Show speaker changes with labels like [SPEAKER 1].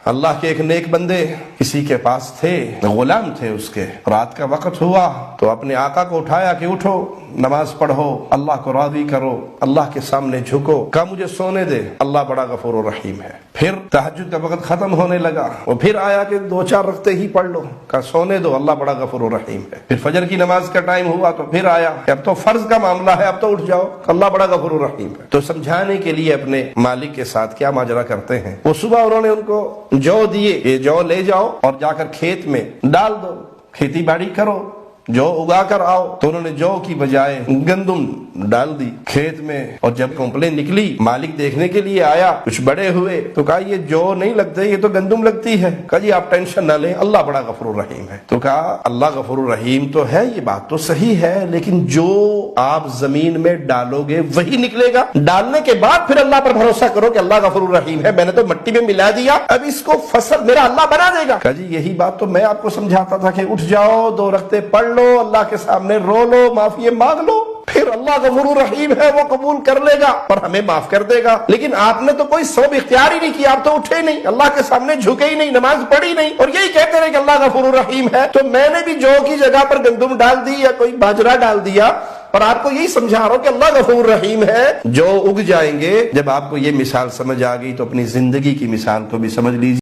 [SPEAKER 1] اللہ کے ایک نیک بندے کسی کے پاس تھے، غلام تھے اس کے، رات کا وقت ہوا تو اپنے آقا کو اٹھایا کہ اٹھو نماز پڑھو، اللہ کو راضی کرو، اللہ کے سامنے جھکو، کہا مجھے سونے دے، اللہ بڑا غفور و رحیم ہے۔ پھر تہجد کا وقت ختم ہونے لگا، وہ پھر آیا کہ 2-4 رکعتیں ہی پڑھ لو، کہا سونے دو، اللہ بڑا غفور و رحیم ہے۔ پھر فجر کی نماز کا ٹائم ہوا تو پھر آیا کہ اب تو فرض کا معاملہ ہے، اب تو اٹھ جاؤ، اللہ بڑا غفور و رحیم ہے۔ تو سمجھانے کے لیے اپنے مالک کے ساتھ کیا ماجرا کرتے ہیں، وہ صبح انہوں نے ان کو جو دیے، یہ جو لے جاؤ اور جا کر کھیت میں ڈال دو، کھیتی باڑی کرو، جو اگا کر آؤ۔ تو انہوں نے جو کی بجائے گندم ڈال دی کھیت میں، اور جب کمپلین نکلی مالک دیکھنے کے لیے آیا، کچھ بڑے ہوئے تو کہا یہ جو نہیں لگتے، یہ تو گندم لگتی ہے۔ کہا جی آپ ٹینشن نہ لیں، اللہ بڑا غفور الرحیم ہے۔ تو کہا اللہ غفور الرحیم تو ہے، یہ بات تو صحیح ہے، لیکن جو آپ زمین میں ڈالو گے وہی نکلے گا، ڈالنے کے بعد پھر اللہ پر بھروسہ کرو کہ اللہ غفور الرحیم ہے، میں نے تو مٹی میں ملا دیا، اب اس کو فصل میرا اللہ بنا دے گا۔ کہا جی یہی بات تو میں آپ کو سمجھاتا تھا کہ اٹھ جاؤ، 2 رکعتیں پڑھ لو، اللہ کے سامنے رو لو، معافی مانگ لو، پھر اللہ غفور الرحیم ہے، وہ قبول کر لے گا اور ہمیں معاف کر دے گا۔ لیکن آپ نے تو کوئی سبب اختیار ہی نہیں کیا، آپ تو اٹھے نہیں، اللہ کے سامنے جھکے ہی نہیں، نماز پڑھی نہیں، اور یہی کہتے رہے کہ اللہ غفور الرحیم ہے۔ تو میں نے بھی جو کی جگہ پر گندم ڈال دی یا کوئی باجرہ ڈال دیا، اور آپ کو یہی سمجھا رہا ہوں کہ اللہ غفور رحیم ہے، جو اگ جائیں گے۔ جب آپ کو یہ مثال سمجھ آ گئی تو اپنی زندگی کی مثال کو بھی سمجھ لیجیے۔